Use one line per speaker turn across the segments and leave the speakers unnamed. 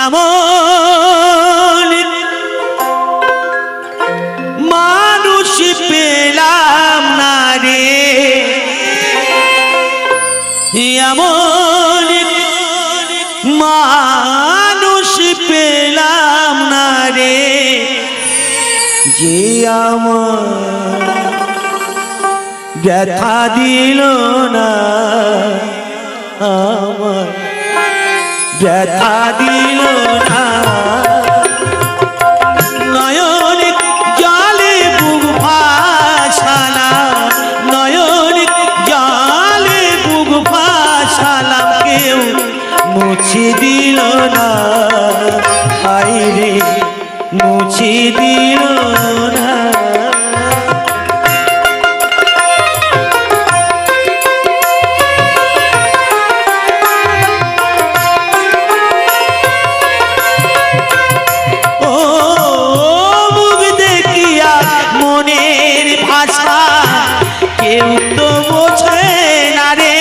এমন মানুষ পেলাম না রে, এমন মানুষ পেলাম না রে, যে আমার ব্যথা দিল না, আমার ব্যথা দিল না। নয়ন জলে বুক ভাসালাম, নয়ন জলে বুক ভাসালাম, কেউ মুছে দিল না, হায় রে মুছে দিল না। কেউ তো বোঝে না রে,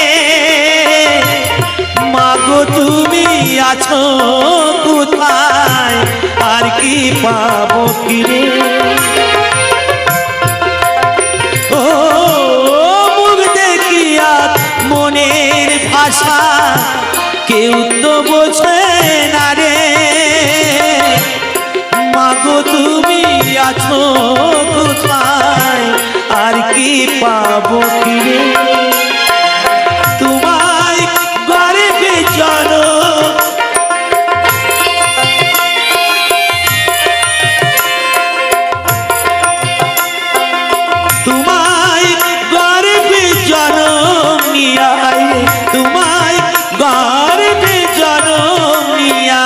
মাগো তুমি আছো কোথায়, আর কি পাবো ফিরে। ও মুখ দেখিয়া মনের ভাষা কেউ তো বোঝে না রে, মাগো তুমি আছো কোথায়, আর কি পাবো ফিরে। তোমায় গর্বে জনম, তোমায় গর্বে জনম নিয়া, তোমায় গর্বে জনম নিয়া,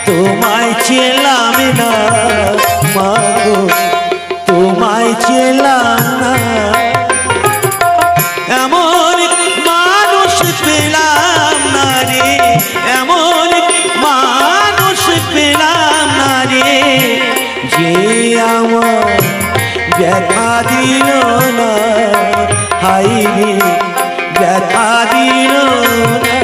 তোমায় চেলাম না মাগো, তোমায় চেলাম না। এমন মানুষ পেলাম না রে, এমন মানুষ পেলাম না রে, যে আমার ব্যথা দিল না, হায় রে ব্যথা দিল না।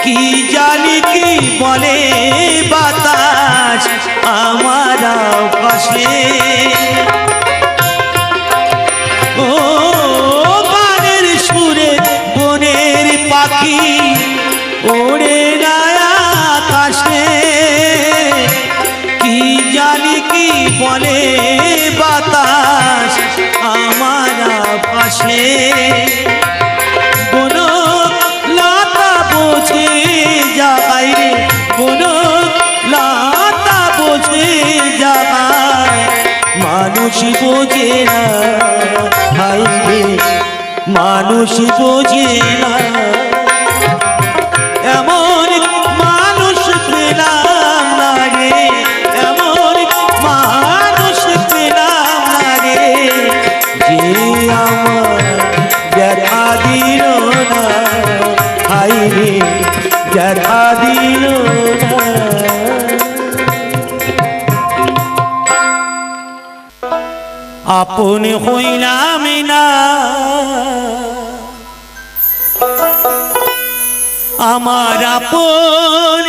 কি জানি কি বলে বাতাস আমার পাশে, ও গানের সুরে বনের পাখি ওড়ে না আকাশে, কি জানি কি বলে বাতাস আমার পাশে। কোনো লতা বোঝে যায় রে, কোনো লতা বোঝে যায়, মানুষ বোঝে না, হায় রে মানুষ বোঝে না। এমন মানুষ পেলাম না রে, এমন মানুষ পেলাম না রে, যে আমার ব্যথা দিল না, হায় রে ব্যথা দিল না। আপন হইলাম না, আমার আপন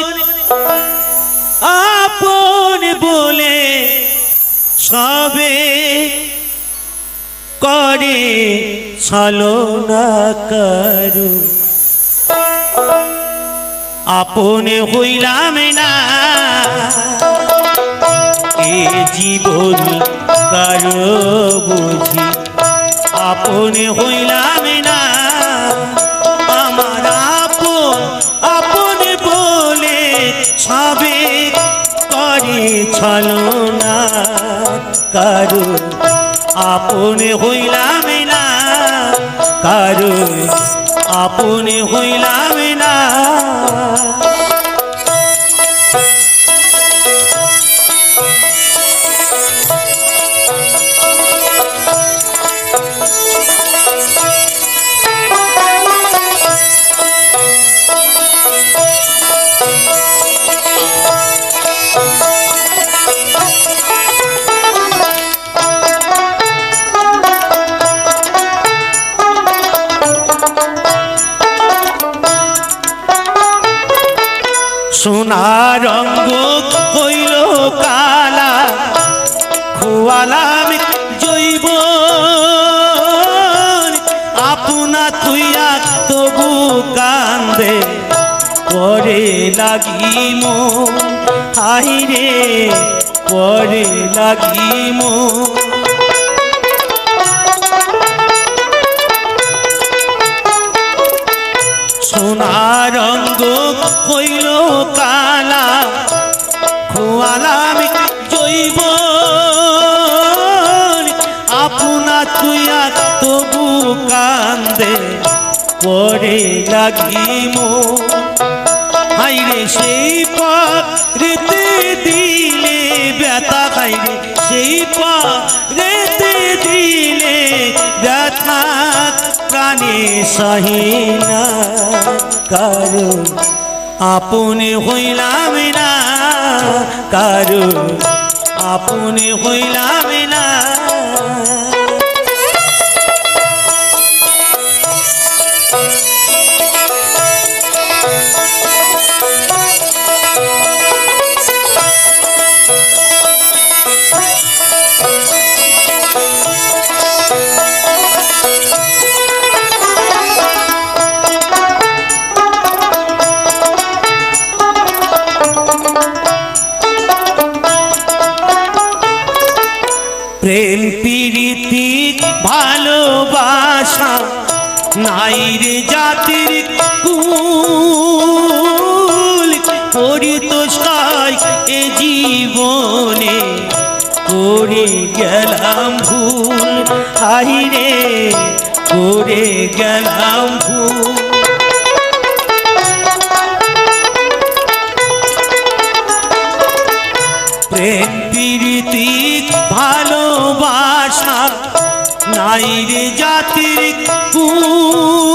আপন বলে সবে করে ছলনা কারো, আপন হইলাম না এ জীবন কারো বুঝি, আপন হইলাম না আমার আপন আপন বলে সবে করে ছলনা কারো, আপন হইলাম না কারো, আপন হইলাম না। সোনার রঙ্গ হইল কালা খোয়ালাম জৈব আপনা তুইয়া তবু কান্দে পরে লাগিম হাইরে পরে লাগিম সোনার রঙ্গ হইল কালা খোয়ালাম জৈব আপনা তুইয়া তবু কান্দে পরে লাগিম হাইরে সেই পারেতে দিলে ব্যথা হাইরে সেই পারেতে দিলে ব্যথা প্রাণে সহিনা কারণ আপনে হইলাম না কারণ আপনে হইলাম না প্রেম প্রীতি ভালোবাসা নাই রে জাতির কুল পরিতোষাই এ জীবনে করে গেলাম ভুল হাইরে করে গেলাম ভুল প্রেম প্রীতি ভালোবাসা নাই রে জাতির কুল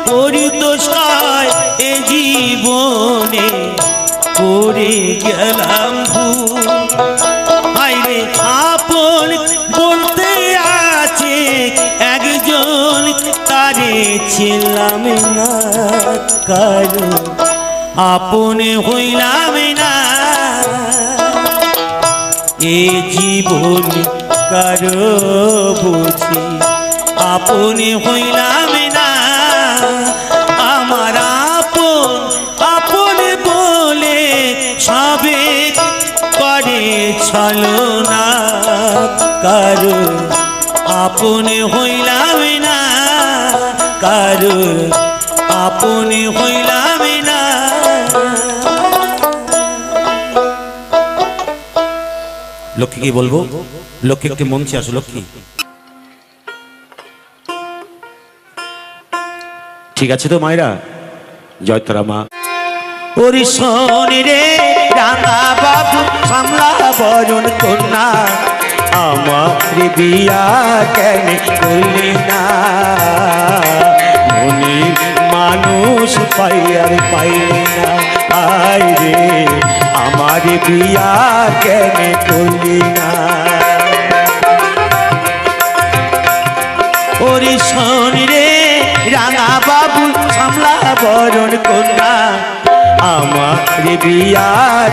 পরিতোষায় এ জীবনে করে গেলাম ভুল হাইরে আপন বলতে আছে একজন তারে ছিলাম না কারণ আপনে হইলাম না এ জীবন কারো বুঝি আপনে হইলাম না আমার আপন আপন বলে সবে করে ছলনা কারো আপনে হইলাম না কারো আপনে হইলাম না লক্ষ্মী কি বলবো লক্ষ্মী একটি মঞ্চে আসো লক্ষ্মী ঠিক আছে তো মায়েরা জয় তারা মা ওরে শোনে রে রাঙা বাবু সামলা বরণ কন্যা আমার বিয়া কেন করলি না মনির মানুষ পাই আর পাইলি না আয় রে আমার বিয়া কেন করলি না ওরে শোন রে রাঙা বাবু সামলা বরণ কন্যা আমার বিয়া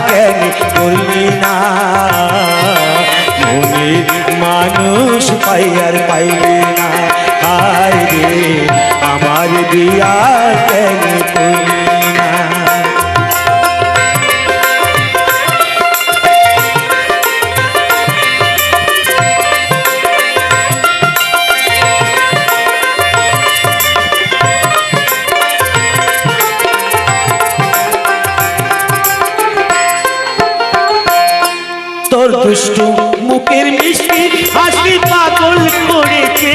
কেন করলি না মনির মানুষ পাই আর পাইলি না আয় রে আমার বিয়া কেন করলি না তোর দুষ্টু মুখের মিষ্টি হাসি পাগল করেছে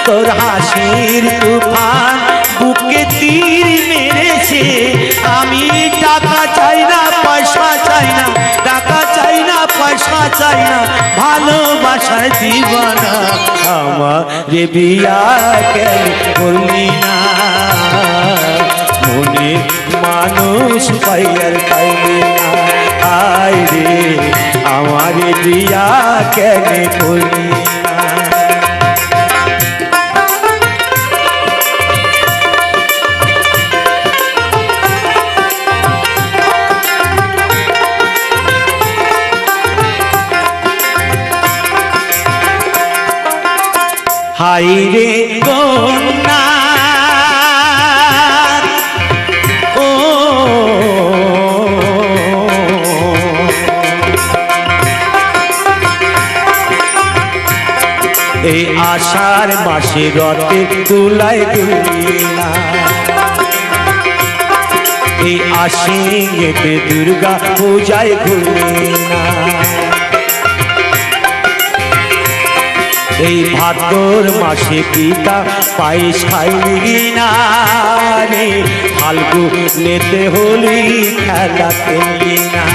তোর হাসির তুফান বুকে তীর মেরেছে আমি টাকা চাই না পয়সা চাই না টাকা চাই না পয়সা চাই না ভালোবাসার দিবানা আমার রে বিয়া কেন করলি না মনে মানুষ পাই আর পাইলি না আয় রে আমার বিয়া কেন করলি না হাইরে কন্যা ও এই আষাঢ় মাসে রথে দুলাই দুলিনা এই আশ্বিনেতে দুর্গা পূজায় ঘুরিনা এই ভাদ্র মাসে পিতা পায়েস খাইলি না রে ফাল্গুনেতে হোলি খেলা খেলি না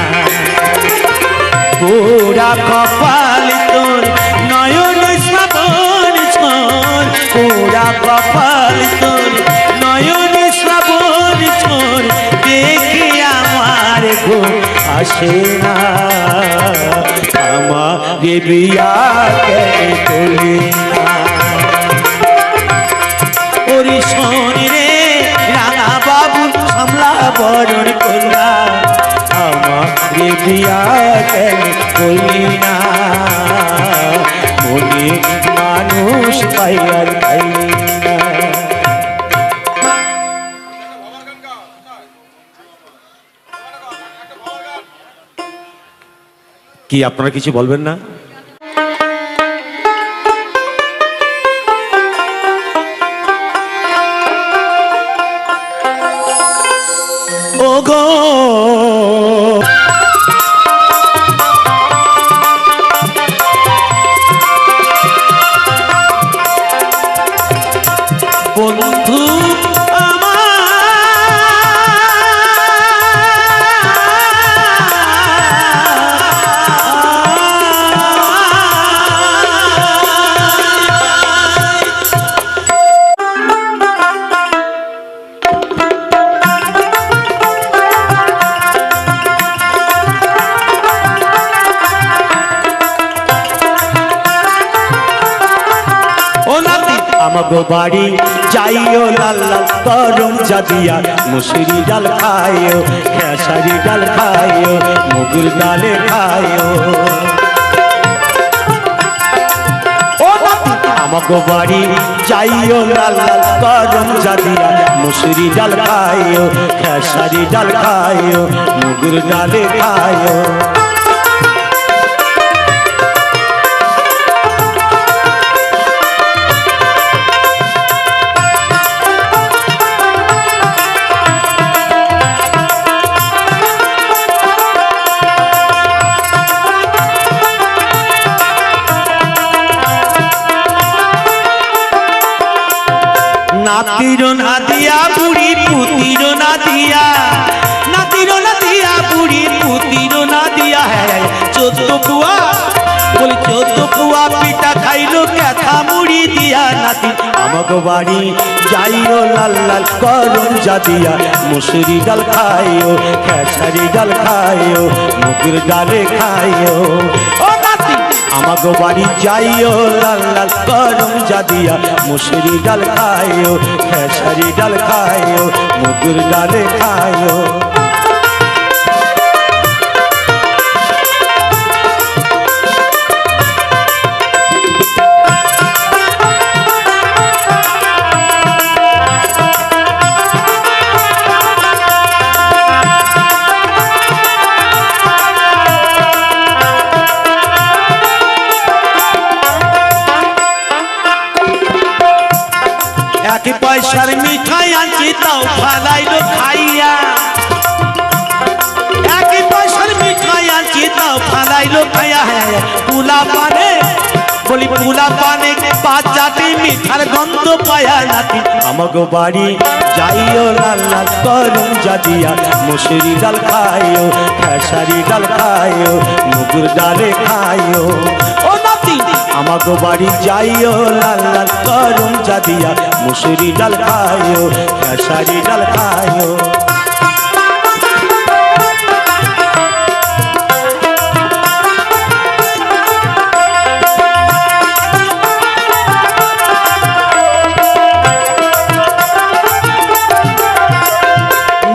পুরা কপাল তোর নয়ন শ্রাবণ ছোর পুরা কপাল তোর নয়ন শ্রাবণ ছোর দেখে আমার ঘুম আসে না আমার বিয়া কেন তোলে না ওরে শোন রে রাঙা বাবু সামলা বরণ কন্যা আমার বিয়া কেন তোলে না মনে মানুষ পাইয়ার পাইলি না কি আপনারা কিছু বলবেন না ওগো বন্ধু আমাগো বাড়ি যাইও লাল লাল গরম জাদিয়া মুসুরি ডাল খাইও খেসারি ডাল খাইও মুগুর ডালে খাইও আমাগো বাড়ি যাইও লাল লাল গরম জাদিয়া মুসুরি ডাল খাইও খেসারি ডাল খাইও মুগুর ডালে খাইও নাতির না দিয়া বুড়ি পুতির না দিয়া নাতির না দিয়া বুড়ি পুতির না দিয়া হ্যাঁ 14 পুয়া বলি 14 পুয়া পিঠা খাইলো ক্যাথা মুড়ি দিয়া নাতি আমাগো বাড়ি যাইও লাল লাল গরম জাদিয়া মুসুরি ডাল খাইও খেসারি ডাল খাইও মুগুর ডালে খাইও ও নাতি আমাগো বাড়ি যাইও লাল লাল গরম জাদিয়া মুসুরি ডাল খাইও খেসারি ডাল খাইও মুগুর ডালে খাইও এক পয়সার মিঠাই আনছি তাও ফালাইলো খাইয়া এক পয়সার মিঠাই আনছি তাও ফালাইলো খাইয়া পুলা পানে বলি পুলা পানে বাচ্চাটি মিঠার গন্ধ পায়া নাতি আমাগো বাড়ি যাইও লাল লাল গরম জাদিয়া মুসুরি ডাল খাইও খেসারি ডাল খাইও মুগুর ডালে খাইও ও নাতি আমাগো বাড়ি যাইও লাল লাল গরম জাদিয়া মুসুরি ডাল খাইও খেসারি ডাল খাইও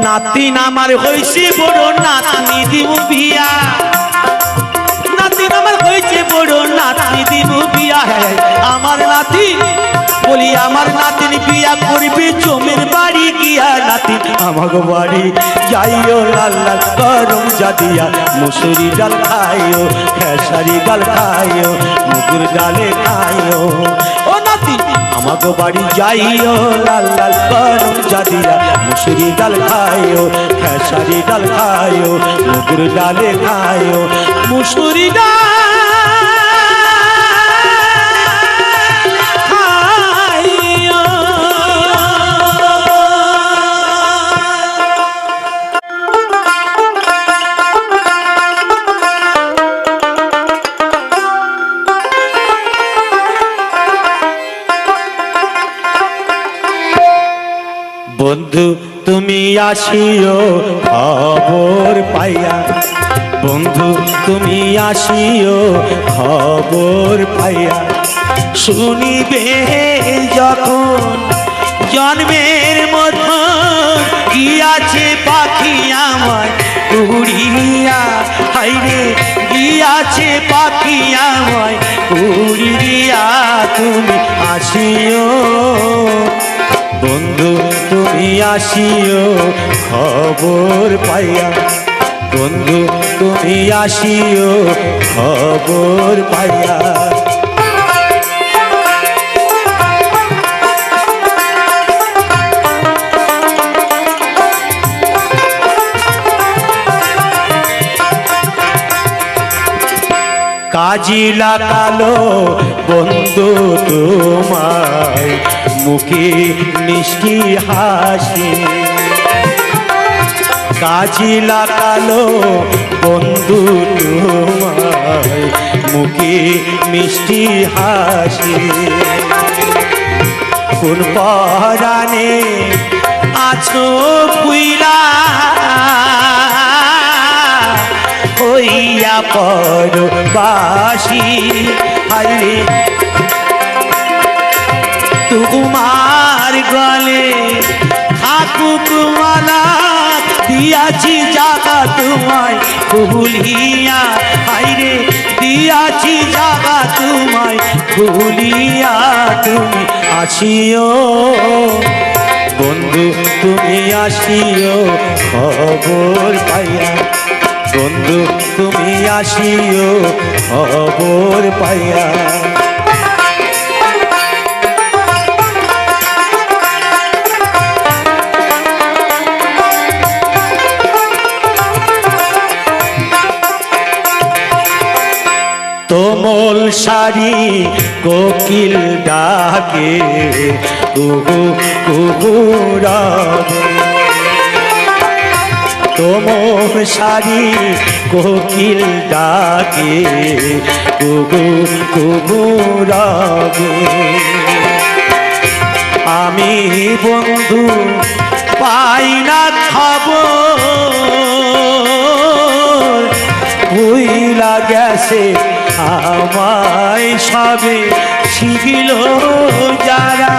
নাতিন আমার হইছে বড় নাতনি দিব বিয়া নাতিন আমার হইছে বড় নাতনি দিব বিয়া বিয়া হ্যাঁ আমার নাতি বলি আমার নাতিন বিয়া করবি জমির বাড়ি গিয়া নাতিন আমাগো বাড়ি যাইও লাল লাল গরম জাদিয়া মুসুরি ডাল খাইও খেসারি ডাল খাইও মুগুর ডালে খাইও ও নাতি আমাগো বাড়ি যাইও লাল লাল গরম জাদিয়া মুসুরি ডাল খাইও খেসারি ডাল খাইও মুগুর ডালে খাইও মুসুরি ডাল বন্ধু তুমি আসিও খবর পাইয়া বন্ধু তুমি আসিও খবর পাইয়া শুনিবে যখন জন্মের মতো গিয়াছে পাখি আমায় উড়িয়া হাইরে গিয়াছে পাখি আমায় উড়িয়া তুমি আসিও বন্ধু তুমি আসিও খবর পাইয়া বন্ধু তুমি আসিও খবর পাইয়া কাজী লাগালো বন্ধু তোমায় মুখে মিষ্টি হাসি কাজী লাগালো বন্ধু তোমায় মুখে মিষ্টি হাসি কোন পরাণে আছো পুইলা হইয়া পরবাসী হরে তোমার গলে থাকুক মালা দিয়াছি জাগা তোমায় ভুলিয়া হাইরে দিয়াছি জাগা তোমায় ভুলিয়া তুমি আসিও বন্ধু তুমি আসিও খবর পাইয়া বন্ধু তুমি আসিও খবর পাইয়া তোমল শাড়ি কোকিল ডাকে কুহু কুহু রাগে তোমল শাড়ি কোকিল ডাকে কুহু কুহু রাগে আমি বন্ধু পাই না খবর ভুইলা গেছে আমায় সবে শিখিল যারা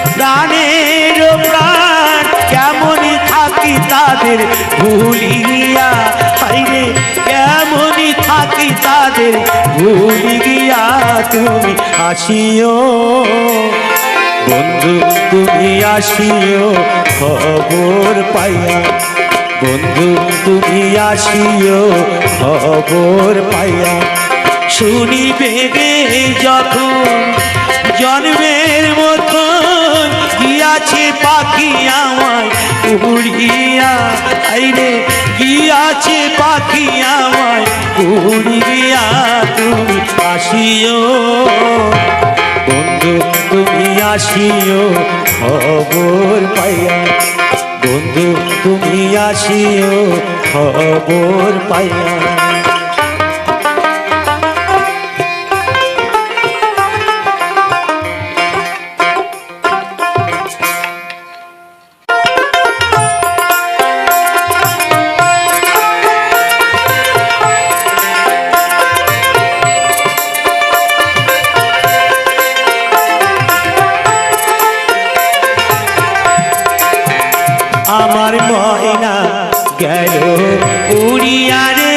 প্রাণের প্রাণ কেমনই থাকি তাদের ভুলিয়া হাইরে কেমনই থাকি তাদের ভুলিয়া তুমি আসিও বন্ধু তুমি আসিও খবর পাইয়া বন্ধু তুমি আসিও খবর পাইয়া শুনিবে যখন জন্মের মতন গিয়াছে পাখি আমায় উড়িয়া আইরে গিয়াছে পাখি আমায় উড়িয়া তুমি আসিও বন্ধু তুমি আসিও খবর পাইয়া বন্ধু তুমি আসিও খবর পাইয়া আমার ময়না গেল উড়িয়া রে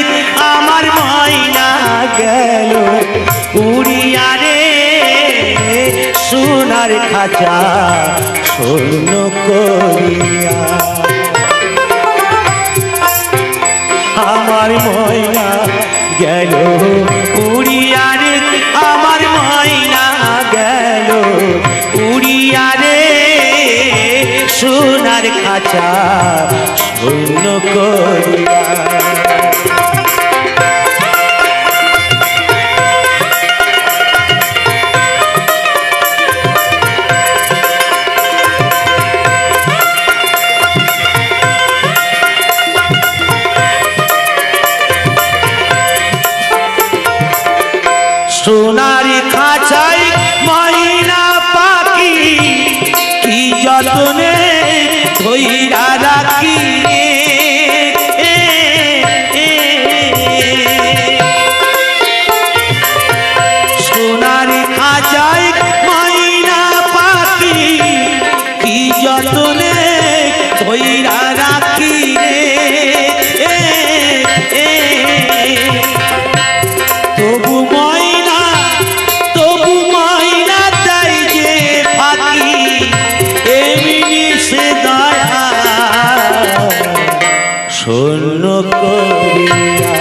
আমার ময়না গেল উড়িয়া রে সোনার খাঁচা স্বর্ণ করিয়া আমার ময়না গেল উড়িয়া রে আমার ময়না গেল উড়িয়া রে সোনার খাঁচা স্বর্ণ করিয়া সোনার খাঁচায় ময়না পাখি কি যতনে ধইরা রাখি সোনার খাঁচায় ময়না পাখি কি যতনে ধইরা রাখি তবু স্বর্ণ করিয়া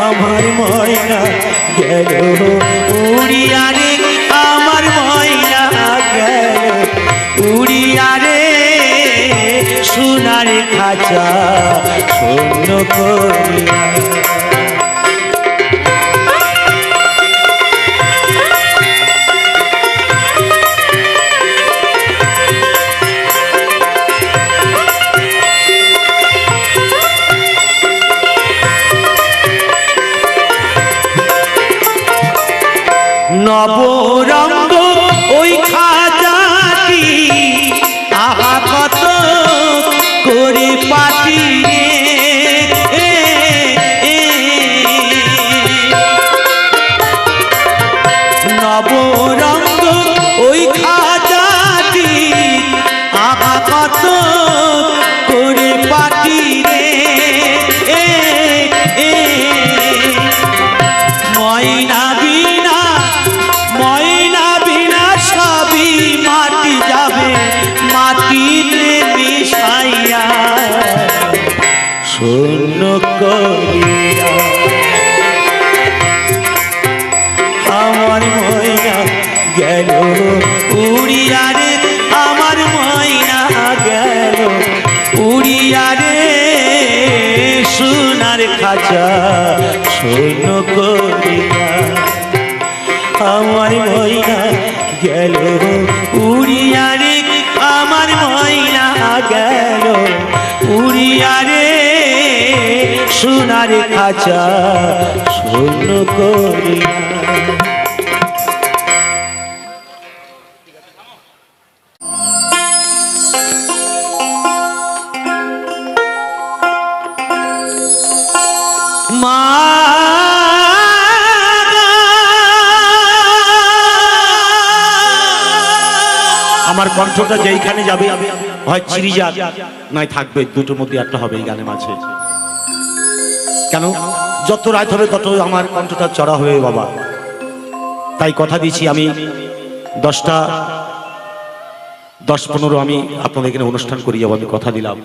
আমার ময়না গেল উড়িয়া রে আমার ময়না গেল উড়িয়া রে সোনার খাঁচা স্বর্ণ করিয়া নবরঙ্গ ওই খাজাটি আহা কত করে পাটি নবরঙ্গ ওই খাজাটি আহা কত করে পাটি ময়না বিনা সবই মাটি যাবে মাটিতে মিশাইয়া স্বর্ণ করিয়া আমার ময়না গেল উড়িয়া রে আমার ময়না গেল উড়িয়া রে সোনার খাঁচা স্বর্ণ করিয়া আমার ময়না গেল উড়িয়া রে আমার ময়না গেল উড়িয়া রে সোনার খাঁচা স্বর্ণ করিয়া মা আমার কণ্ঠটা যেইখানে যাবে হয় চিরি যাক নয় থাকবে, দুটোর মধ্যে একটা হবে এই গানের মাঝে। কেন যত রাত হবে তত আমার কণ্ঠটা চড়া হবে বাবা। তাই কথা দিয়েছি আমি 10-15 আমি আপনাদের এখানে অনুষ্ঠান করি যাবো, আমি কথা দিলাম।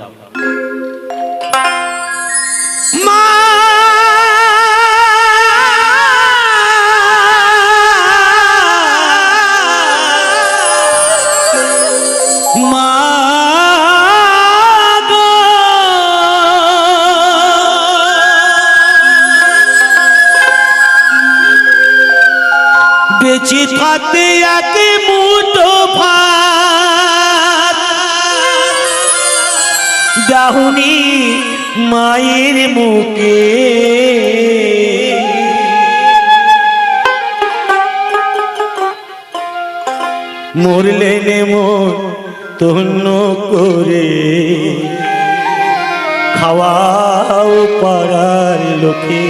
বেঁচে থাকতে এক মুঠো ভাত দাহুনি মায়ের মুখে, মরলে মন তন্ন করে খাওয়াও পাড়ার লোকে।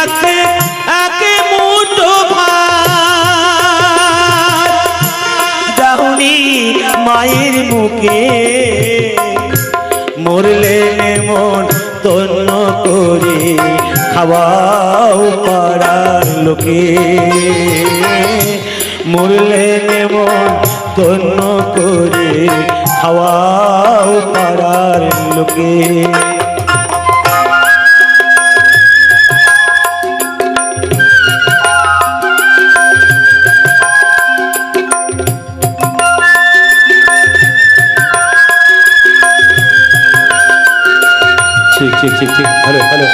আছে একে মুঠো ভাত দাউনি মায়ের মুখে মরলে মন তন্ন করে খাওয়াও পাড়ার লোকে মরলে মন তন্ন করে খাওয়াও পাড়ার লোকে ঠিক ঠিক ঠিক ঠিক হ্যালো হ্যালো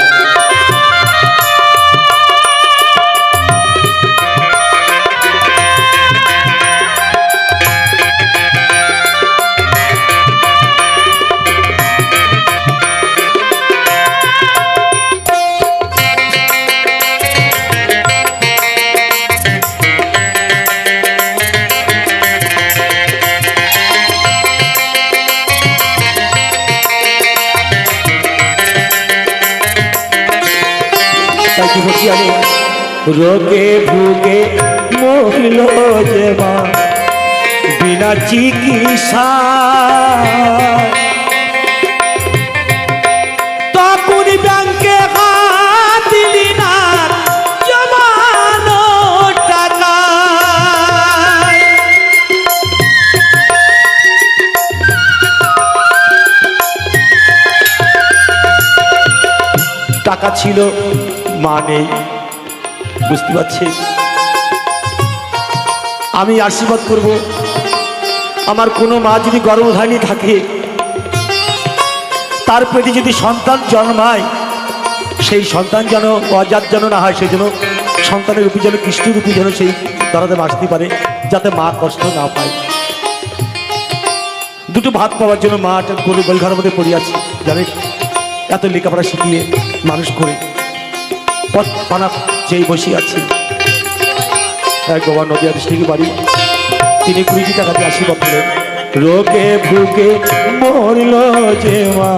রোগে ভুগে মহিল যে মা বিনা চিকিৎসা তখন ব্যাংকে হাত দিলি না জমানো টাকা টাকা ছিল মা নেই বুঝতে পারছি আমি আশীর্বাদ করব আমার কোনো মা যদি গর্ভধারিণী থাকে তার পেটে যদি সন্তান জন্মায় সেই সন্তান যেন অজাত যেন না হয় সেই জন্য সন্তানের রূপী যেন কৃষ্ণরূপী যেন সেই ধরাতে বাঁচতে পারে যাতে মা কষ্ট না পায় দুটো ভাত পাওয়ার জন্য মা গোলঘরের মধ্যে পড়ে আছে জানে এত লেখাপড়া শিখিয়ে মানুষ করে পথ পানা যেই বসে আছে এক বাবা নদিয়া ডিস্ট্রিক্টে বাড়ি তিনি 20 টাকা দিয়ে আশীর্বাদ পেলেন রোগে ভুগে মরল যে মা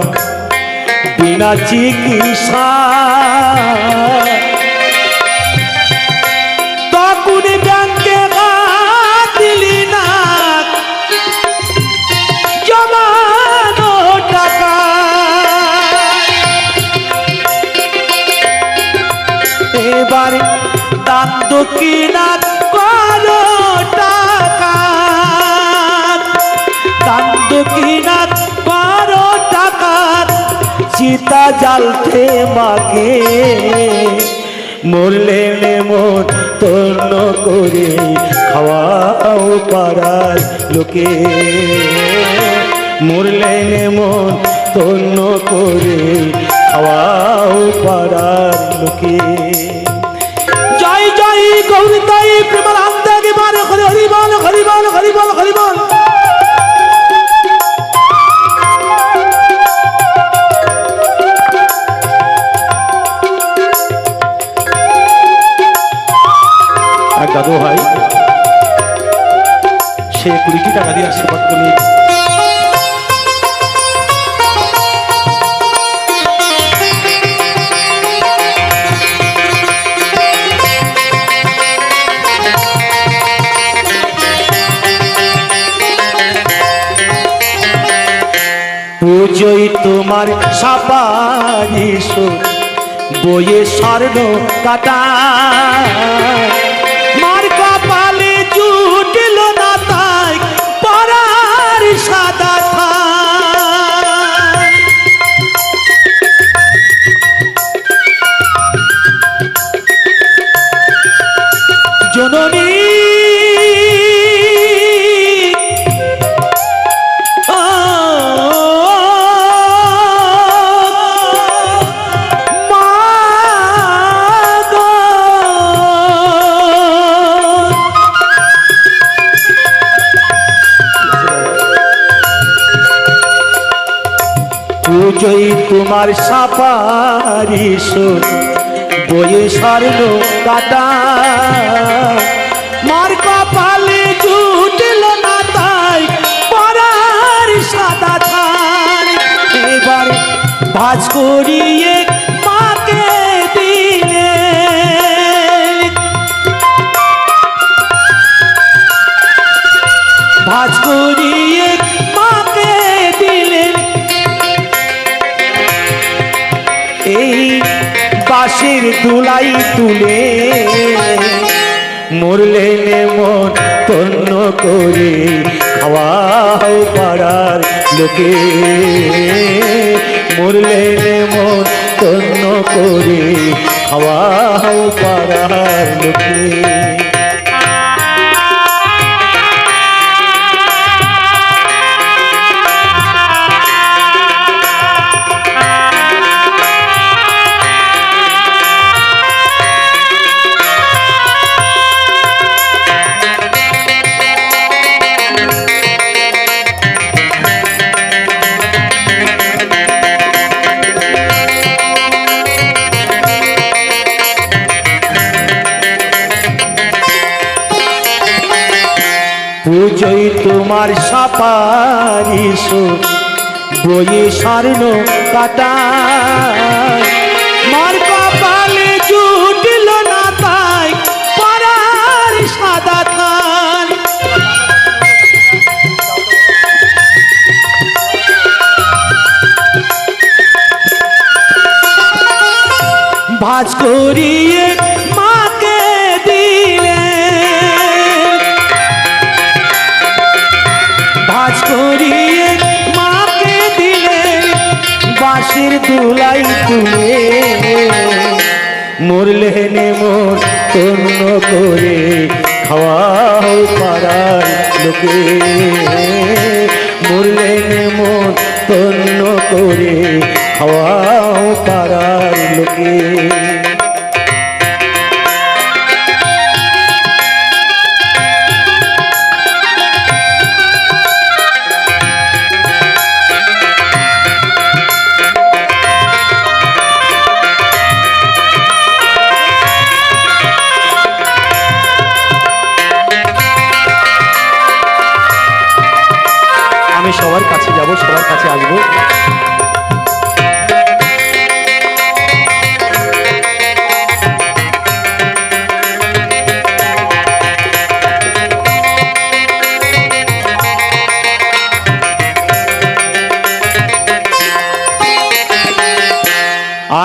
বিনা চিকিৎসা তখন ব্যাংকে দিলি না জমানো টাকা এবারে দান দক্ষিণা করো টাকা দান দক্ষিণা করো টাকা চিতা জ্বালতে মাকে মরলে মন তন্ন করে খাওয়াও পাড়ার লোকে মরলে মন তন্ন করে খাওয়াও পাড়ার লোকে জয় জয় গৌরতাই প্রেমানন্দে একেবারে হরি বল হরি বল হরি বল হরি বল এক দাদু ভাই সে 20 টাকা দিয়ে আশীর্বাদ করলেন পুজোই তোমার সাপারিস বইয়ে স্বর্ণ কাটা মার কপালে জুটল না তাই পরার সাদা থাই জননী পুজোই তোমার সাপারিস বইয়ে স্বর্ণ কাটা মার কপালে জুটল না তাই পরার সাদা থাই এবার ভাজ করিয়ে মাকে দিলে দুলাই তুলে মরলে মন তন্ন করে খাওয়াও পাড়ার লোকে মরলে মন তন্ন করে খাওয়াও পাড়ার লোকে পুজোই তোমার সাপারিস বয়ে স্বর্ণ কাটা মার কপালে জুটল না তাই পাড়ার সাদা থান ভাজ করিয়ে মাকে দিলে ভাজ করিয়ে মাকে দিলে বাঁশির দুলাই তুলে মরলে মোর তন্ন করে খাওয়াও পাড়ার লোকে মরলে মোর তন্ন করে খাওয়াও পাড়ার লোকে আমি সবার কাছে যাব, সবার কাছে আসবো।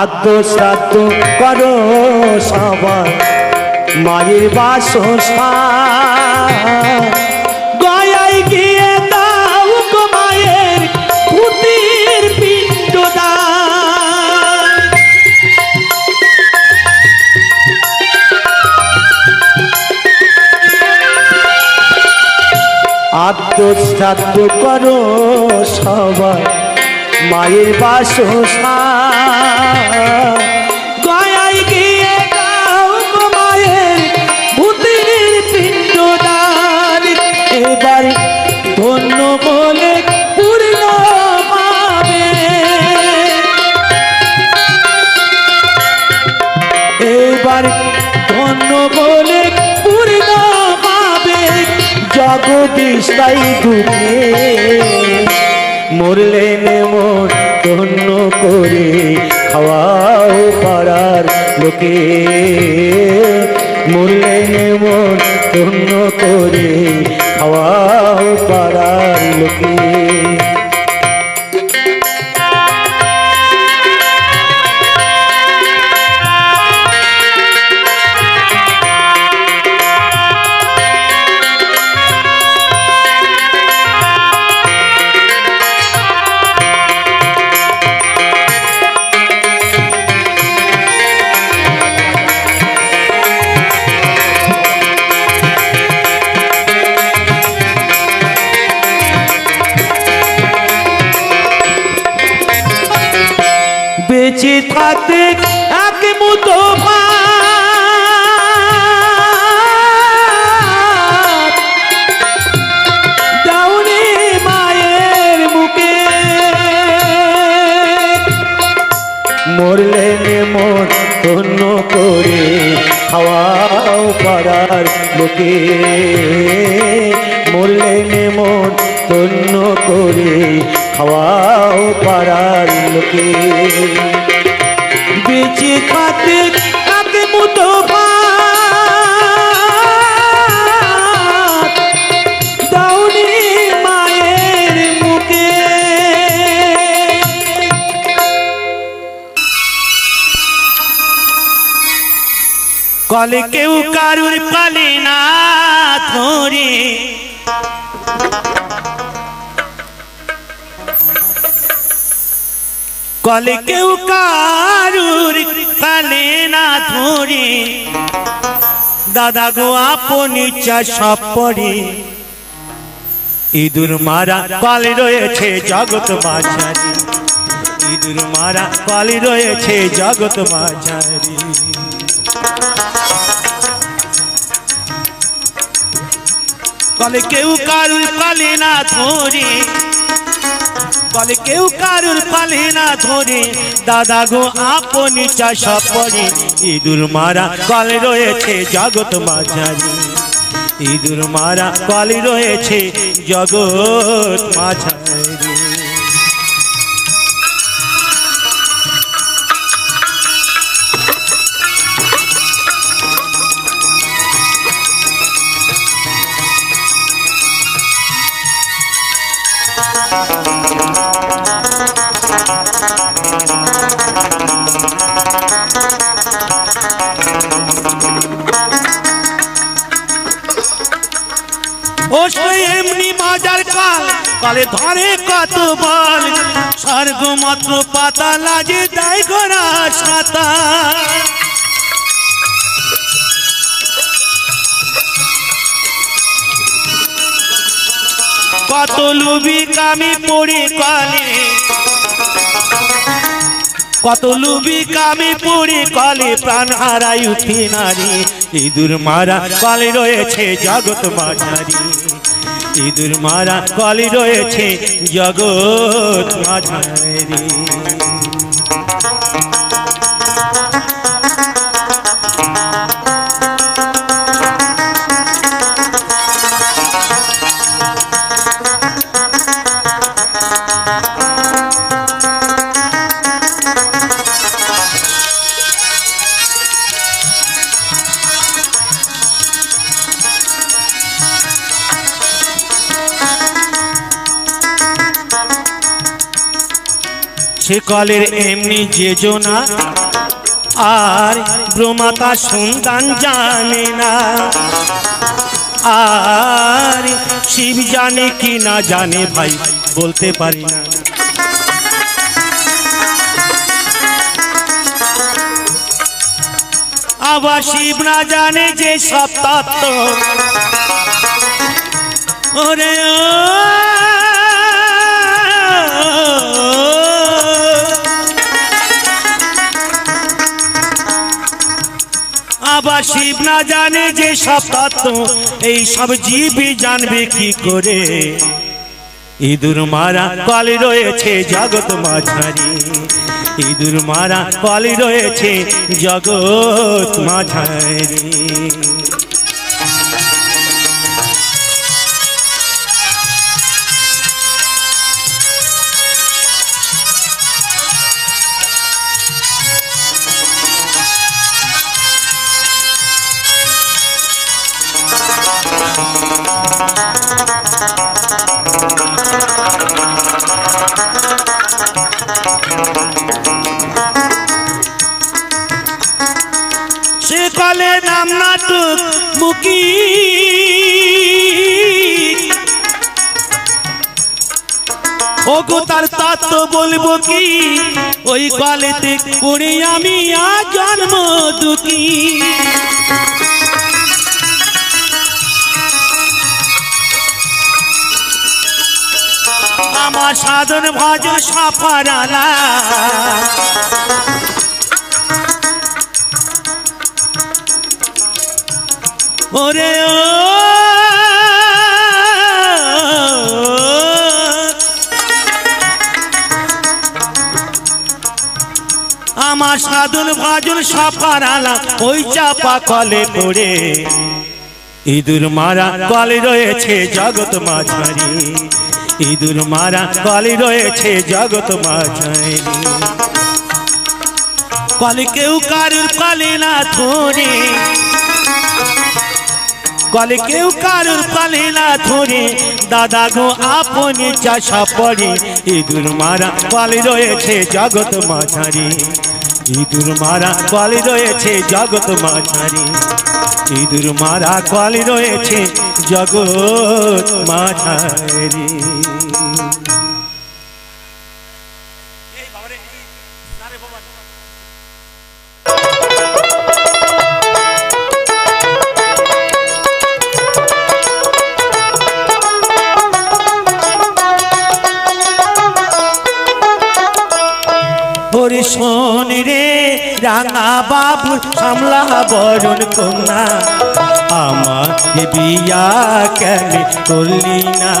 আদ্য শ্রাদ্ধ করো সবাই মায়ের বাসস্থান গয়ায় গিয়ে দাও গো মায়ের পুতির পিণ্ডদান আদ্য শ্রাদ্ধ করো সবাই মায়ের বাসস্থান গয়ায় গিয়ে দাও গো মায়ের ভূতির পিণ্ডদান এবার ধন্য বলে পূর্ণ পাবে এবার ধন্য বলে পূর্ণ পাবে জগদীশ তাই দুঃখে মরলে মোর তন্ন করে খাওয়াও পাড়ার লোকে মরলে মোর তন্ন করে খাওয়াও পাড়ার লোকে বেঁচে থাকতে এক মুঠো ভাত দাওনি মায়ের মুখে মরলে মোর ধন্য করে খাওয়াও পাড়ার লোকে মরলে মোর ধন্য করে খাওয়াও পাড়ার লোকে বেঁচে থাকতে এক মুঠো ভাত দাওনি মায়ের মুখে কলে কেউ কারুর পালে না ধরে, কলে কেউ কারুর পালে না ধরে, দাদা গো আপনি চা সব পড়ে, ইঁদুর মারা কলে রয়েছে জগৎ মাঝারি, ইঁদুর মারা কলে রয়েছে জগৎ মাঝারি। কলে কেউ কারুর পালে না ধরে, কলে কেউ কারুর পালে না ধরে, দাদা গো আপনি চাষা পড়ে, ইঁদুর মারা কলে রয়েছে জগৎ মাঝারি, ইঁদুর মারা কলে রয়েছে জগৎ মাঝারি। এমনি মজার কাল কালে ধরে কত বল, স্বর্গ মাত্র পাতা লাজে দেয় গোরা সাতা, কত লুবি কামি পড়ে কলে, কত লুবি কামি পড়ে কলে, প্রাণ হারাই উঠি নারী, ইঁদুর মারা কলে রয়েছে জগৎ মাঝারি, ইঁদুর মারা কলে রয়েছে জগৎ মাঝারি। সে কলের এমনি যেজনা আর ব্রহ্মাতা সন্তান জানে না, আর শিব জানে কি না জানে ভাই বলতে পারি না, আবার শিব না জানে যে সব তত্ত্ব, ওরে ও আবার শিব না জানে যে সব তত্ত্ব, এই সব জীবই জানবে কি করে, ইঁদুর মারা কলে রয়েছে জগৎ মাঝারি, ইঁদুর মারা কলে রয়েছে জগৎ মাঝারি। সে কলে নাম নাটক মুকি, ওগো তার তত্ত্ব বলবো কি, ওই কলেতে পড়ে আমি আজ জন্ম দুঃখী, আমার সাধন ভজন সাফারালা, ওরে ও আমার সাধন ভজন সাফারালা, ওই চাপা কলে পড়ে, ইঁদুর মারা কলে রয়েছে জগৎ মাঝারি, ইঁদুর মারা কলে রয়েছে জগৎ মাঝারি। কলে কেউ কারুর কলে না ধরে, কলে কেউ কারুর কলে না ধরে, দাদা গো আপনি চাষা পড়ে, ইঁদুর মারা কলে রয়েছে জগৎ মাঝারি, ইঁদুর মারা কল রয়েছে জগৎ মাঝারি, ইঁদুর মারা কল রয়েছে জগৎ মাঝারি। ওরে শোন রে রাঙা বাবু সামলা বরণ কন্যা, আমার বিয়া কেন করলি না?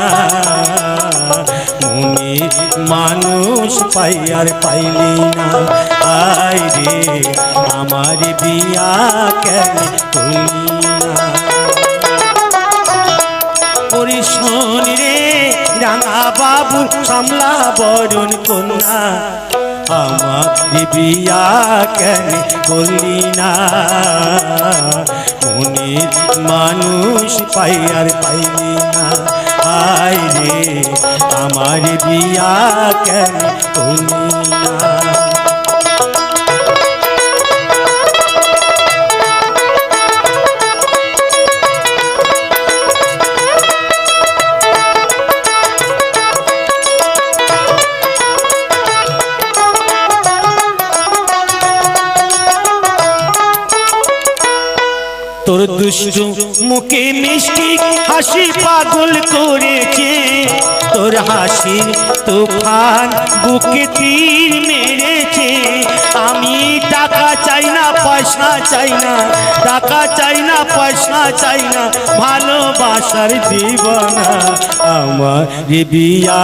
মনে মানুষ পাইয়ার পাইলি না, আয় রে আমার বিয়া কেন করলি না? ওরে শোন রে রাঙা বাবু সামলা বরণ কন্যা, আমার বিয়া কেন করলি না? মনের মানুষ পাইয়ার পাইলি না, আয় রে আমার বিয়া কেন করলি না? তোর দুষ্টু মুখে মিষ্টি হাসি পাগল করেছে, তোর হাসি তুফান বুকে তীর মেরেছে। আমি টাকা চাই না পয়সা চাই না, টাকা চাই না পয়সা চাই না, ভালোবাসার দিবানা, আমার বিয়া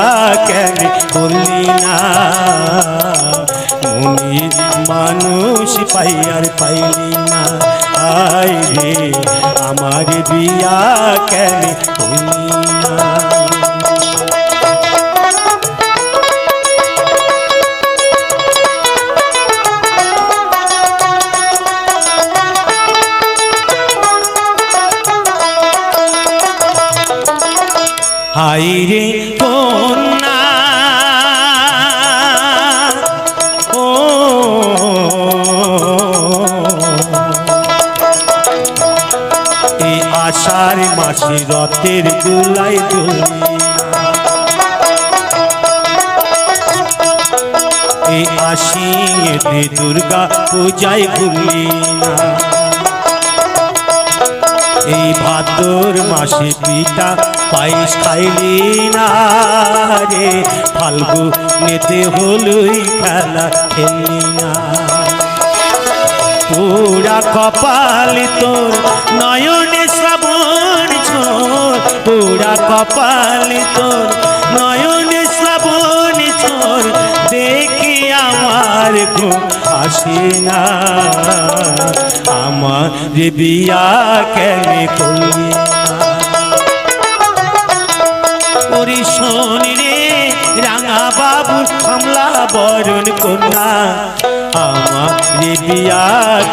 কেন করলি না? মনের মানুষ পাইয়ার পাইলি না, আয় রে আমার বিয়া কেন করলি না? হায় রে কন্যা ও এই আষাঢ় মাসে রথের দুলাই দুলি, এই আশ্বিনেতে দুর্গা পূজায় ভুলি না, এই ভাদ্র মাসে পিঠা পায়েস খাইলি না রে, ফাল্গুনেতে হলুই খেলা খেললি না। পুরা কপাল তোর নয়নে শ্রাবণ ছোর, পুরা কপাল তোর নয়নে শ্রাবণ ছোর, দেখি আমার ঘুম আসে না, আমার বিয়া কেন করলি না? ওরে শোন রে রাঙা বাবু সামলা বরণ কন্যা, আমার বিয়া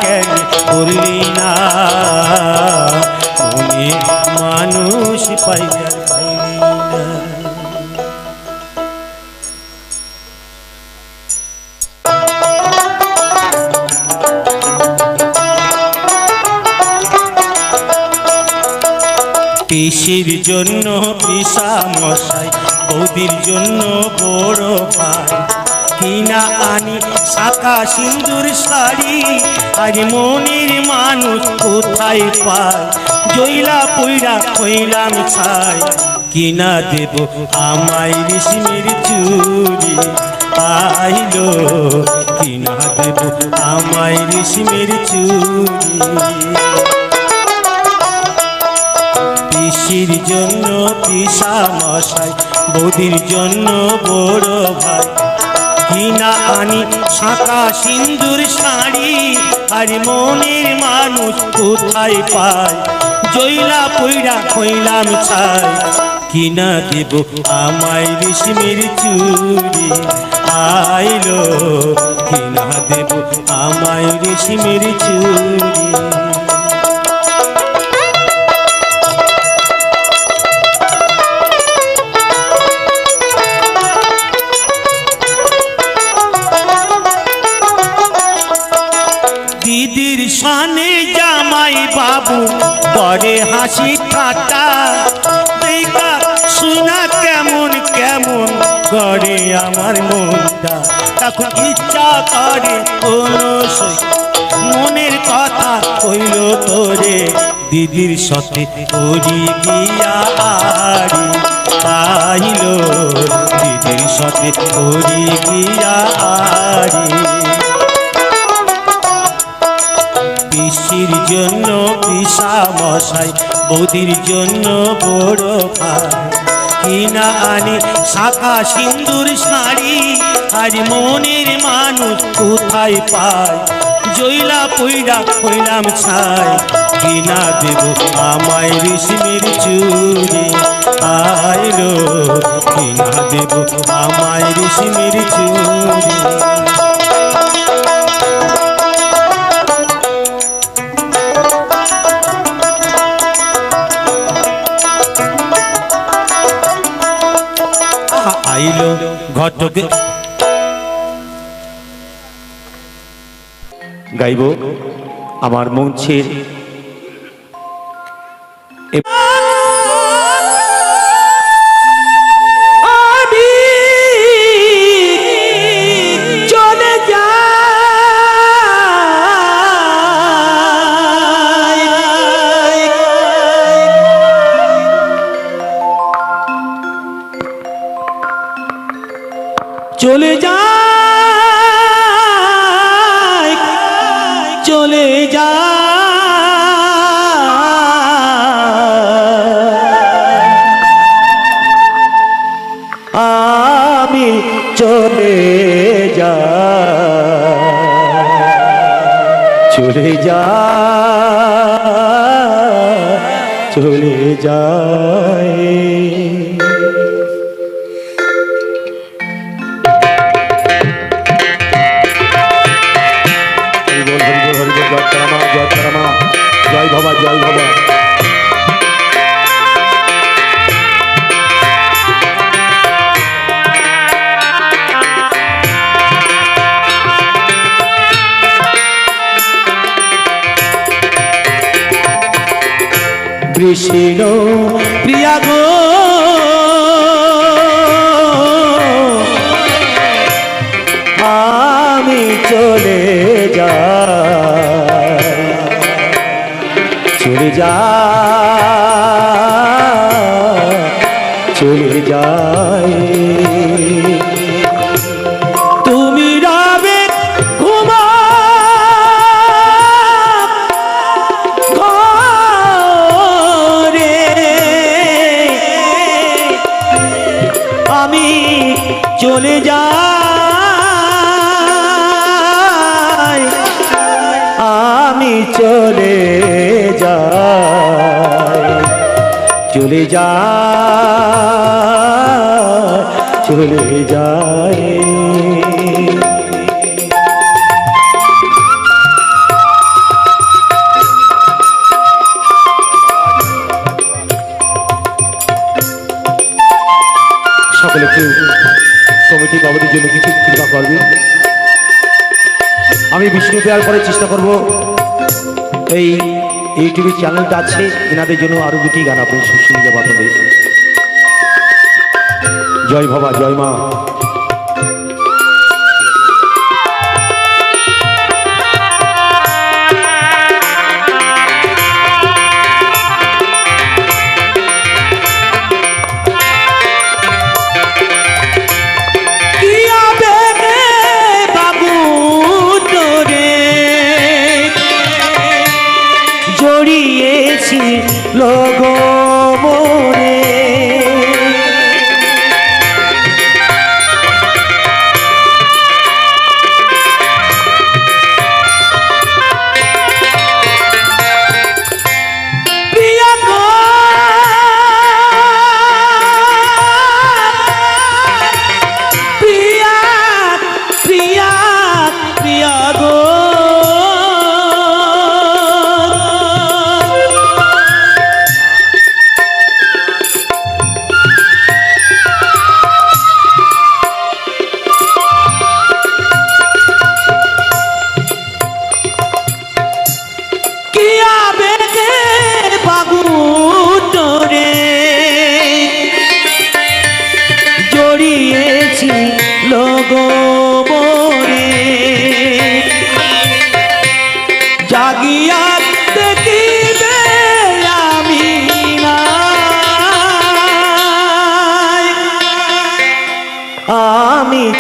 কেন করলি না? মনে মানুষ পাইয়া পাইলি না। পিসির জন্য পিসা মশাই, বৌদির জন্য বড় ভাই, কিনা আনি শাখা সিন্দুর শাড়ি, আর মনের মানুষ কোথায় পায়? জইলা পইরা হইলাম ছাই, কিনা দেব আমায় রেশমের চুড়ি, আইলো কিনা দেব আমায় রেশমের চুড়ি। পিসির জন্য পিসা মশাই, বৌদির জন্য বড় ভাই, কিনা আনি শাঁখা সিন্দুর শাড়ি, আর মনের মানুষ কোথায় পায়? জইলা পইরা হইলাম ছাই, কিনা দেব আমায় রেশমের চুড়ি, আইলো কিনা দেব আমায় রেশমের চুড়ি। সানে জামাই বাবু করে হাসি ঠাট্টা, দেখা শুনা কেমন কেমন করে আমার মনটা। এখন ইচ্ছা করে কোনো মনের কথা কইল তোরে, দিদির সাথে করি গিয়া আরি আইল, দিদির সাথে করি গিয়া আরি। পিসির জন্য পিসা মশাই, বৌদির জন্য বড় ভাই, কিনা আনি শাখা সিন্দুর শাড়ি, আর মনের মানুষ কোথায় পায়, জইলা পইরা কইলাম ছাই, কিনা দেব আমায় রেশমের চুড়ি আইলো, কিনা দেব আমায় রেশমের চুড়ি। আইলো ঘটক গাইব আমার মঞ্চের চলে যায়, চলে যায়, আমি চলে যাই, চলে যাই, চলে যাই। জয় বাবা, জয় বাবা। কৃষ্ণ প্রিয়া গো আমি চলে যাই, চলে যাই, চলে যাই। তুমি রবে ঘুমা ঘরে, আমি চলে যাই, আমি চলে যাই, চলে যাই, চলে যাই। সকলে কেউ কমিটি বাবুদের জন্য কিছু কৃপা করবে। আমি বিষ্ণু দেওয়ার পরে চেষ্টা করব এই ইউটিউবে চ্যানেলটা আছে, এনাদের জন্য আরো দুটি গান আপনি শুনে পাঠাবে। জয় বাবা, জয় মা। লগো মনে প্রিয়া গো, প্রিয়া প্রিয়া প্রিয়া গো,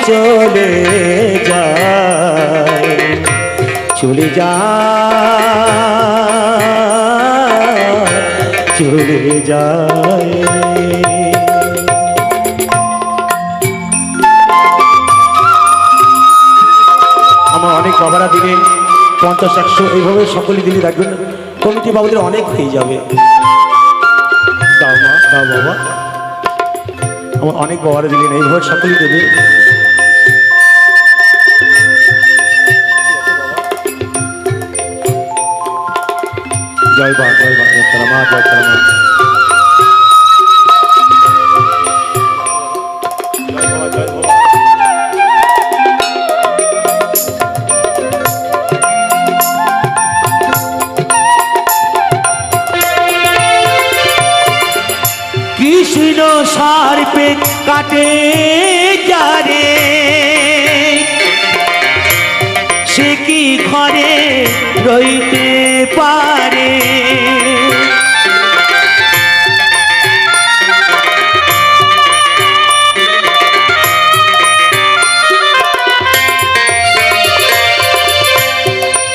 চলে যাই, চলে যাই, চলে যাই। আমার অনেক বাবারা দিলেন 50-100 এইভাবে সকলে দিলে রাখবেন, কমিটি বাবুদের অনেক হয়ে যাবে। দাও মা, দাও বাবা, আমার অনেক বাবারা দিলেন, এইভাবে সকলেই দেবে। জয় মা, জয় মা, জয় তারা মা, জয় তারা মা। কৃষ্ণ সার্পে কাটে যারে, সে কি ঘরে রইতে পারে?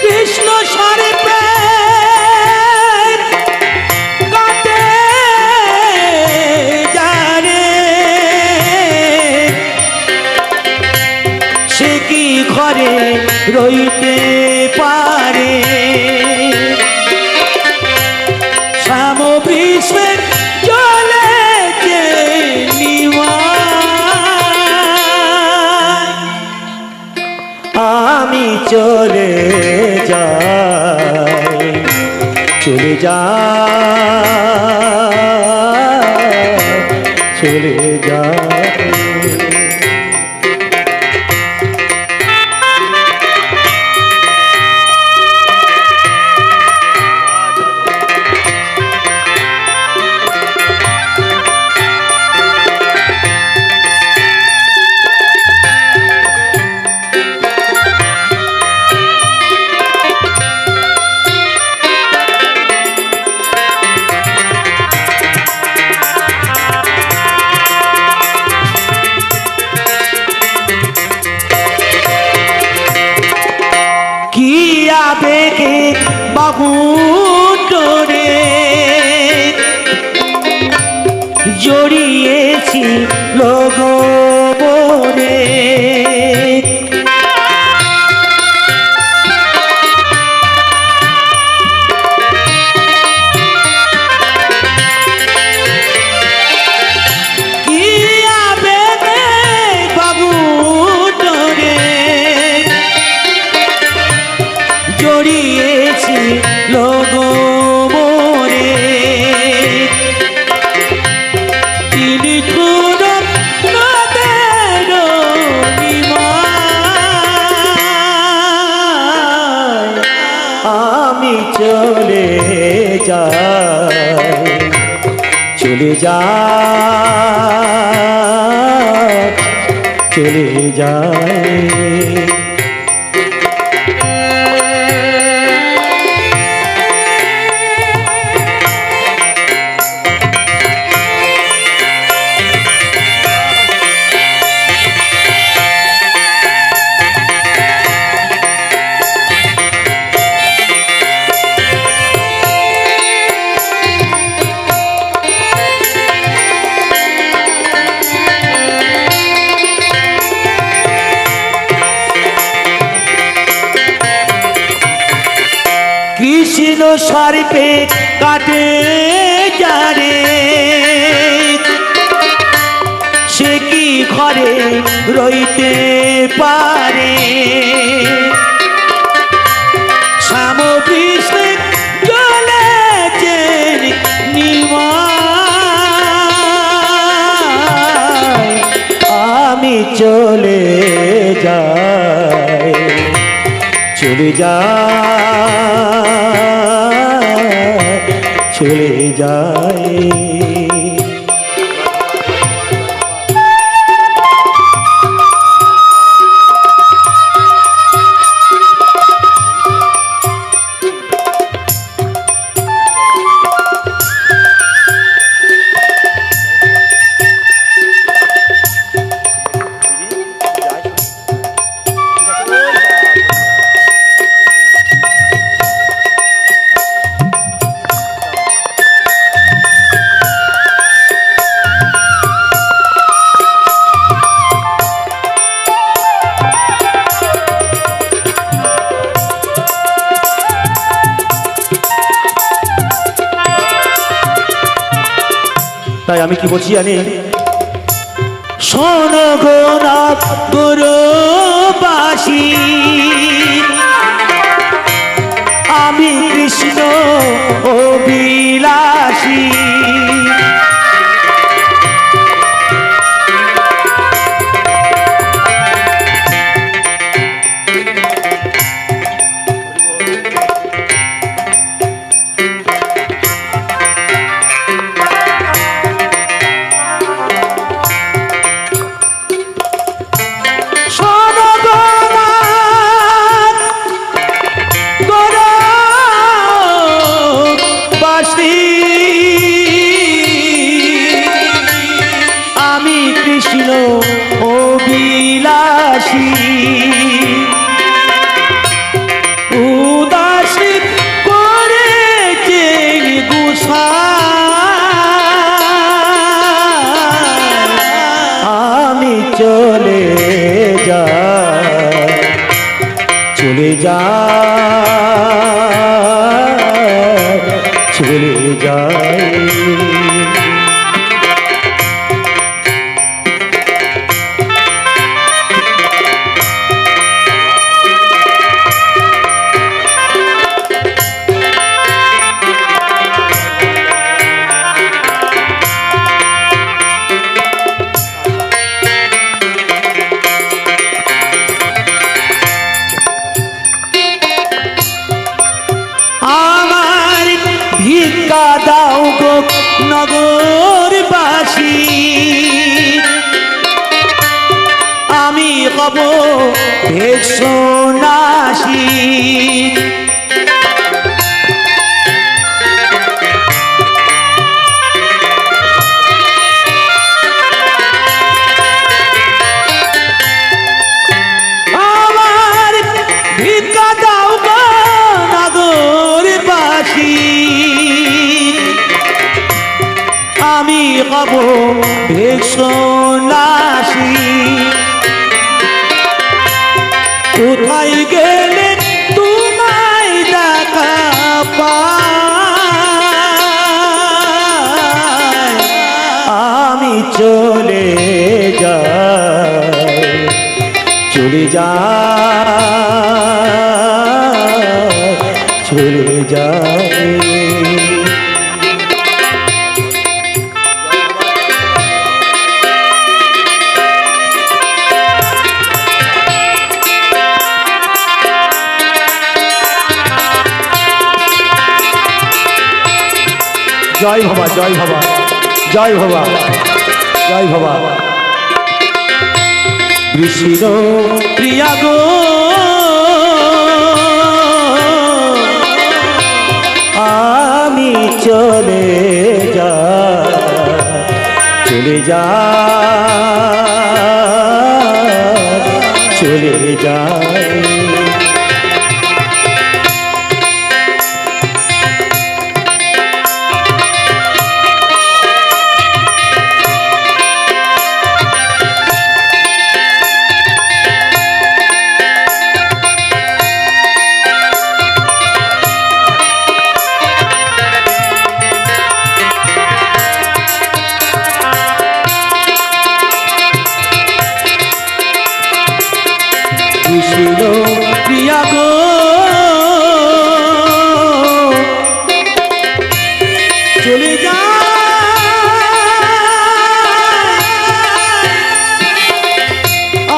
কৃষ্ণ সার্পে কাটে যারে, সে কি ঘরে রইতে পারে? শ্যাম বিশ্বের জলে যে নিমায়, আমি চলে যাই, চলে যাই, চলে যাই। আবেগে বাহুডোরে জড়িয়েছি লগবরে, কি আবেগে বাহুডোরে জড়িয়েছি লগবরে, তিনি খুদম নদের নিমায়, আমি চলে যাই, চলে যাই, চলে যাই। কৃষ্ণ সার্পে কাটে যারে, সে কি ঘরে রইতে পারে? শ্যাম বিশ্বে চলেছে নিমায়, আমি চলে যাই, চলে যাই, চলে যাই। তাই আমি কি বলছি জানি, শোনো গো নাথ গুরুবাসী, আমি কৃষ্ণ অবিলাসী। কৃষ্ণ অবিলাসী, উদাসী করেছে গোসাই, আমি চলে যাই, চলে যাই, চলে যাই। ভিক্ষা দাও গো নগরবাসী, আমি হব ভেষনাসী। আমার ভিক্ষা দাও গো নগরবাসী, আমি হব ভেষনাসী। কোথায় গেলে তোমায় দেখা পাই, আমি চলে যাই, চলে যাই, চলে যাই। জয় ভবা, জয় ভবা, জয় ভবা, জয় ভবা। কৃষ্ণ প্রিয়া গো আমি চলে যাই, চলে যাই, চলে যাই। কৃষ্ণ প্রিয়া গো চলে যাই,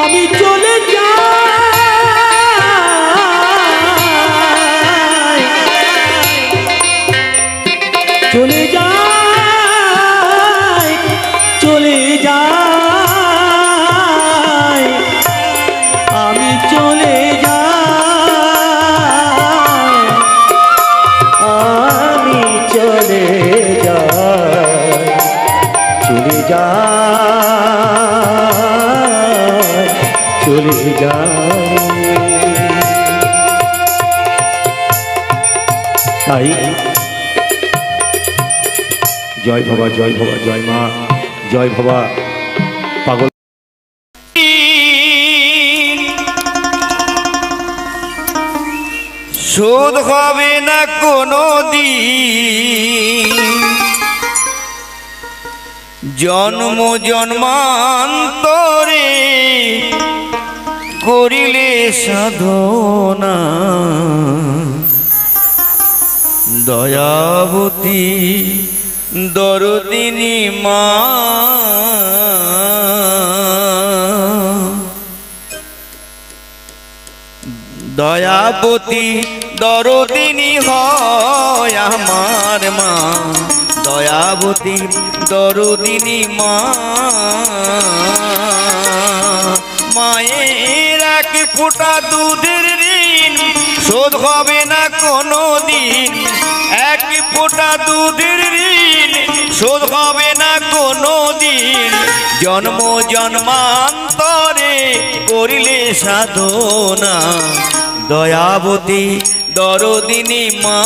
আমি চলে যাই, চলে যাই, চলে যাই, আমি চলে যাই, আমি চলে যাই, চলে যাই, চলে যাই। তাই জয় ভবা, জয় ভবা, জয় মা, জয় ভবা। পাগল
শোধ হবে না কোনো দিন, জন্ম জন্মান্তরে করিলে সাধনা দয়াবতী দরদিনী মা দয়াবতী দরদিনী হয় আমার মা দয়াবতী দরদিনী মা মায়ের এক ফোঁটা দুধের ঋণ শোধ হবে না কোনো দিন এক ফোঁটা দুধের ঋণ শোধ হবে না কোনো দিন জন্ম জন্মান্তরে করিলে সাধনা দয়াবতী দরদিনী মা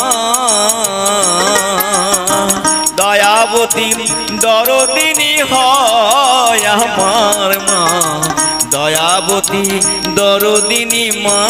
দয়াবতী দরদিনী হয় আমার মা দয়াবতী দরদিনী মা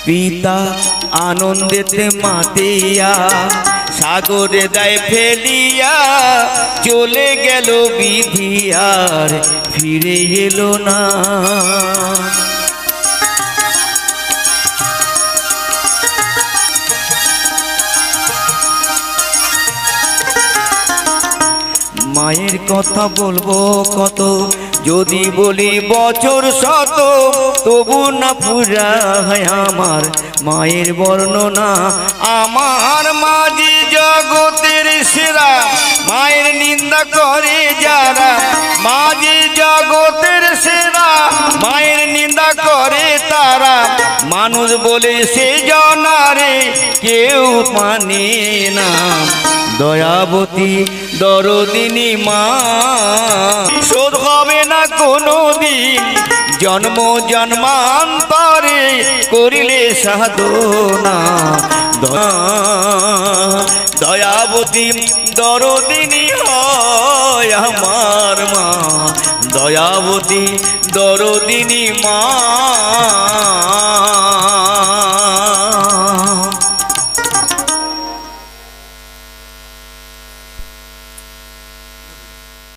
পিতা আনন্দেতে মাতিয়া সাগরে দেয় ফেলিয়া চলে গেল বিধি আর ফিরে এলো না মায়ের কথা বলবো কত যদি বলি বছর শত তবু না পুরা হয় আমার মায়ের বর্ণনা আমার মাঝি জগতের সেরা মায়ের নিন্দা করে যারা মাঝি জগতের সেরা মায়ের নিন্দা করে তারা মানুষ বলে সে জনারে কেউ মানে না দয়াবতী দরদিনী মা শোধ হবে না কোনো দিন জন্ম জন্মান্তরে করিলে সাধনা দয়াবতী দরদিনী হয় আমার মা দয়াবতী দরদিনী মা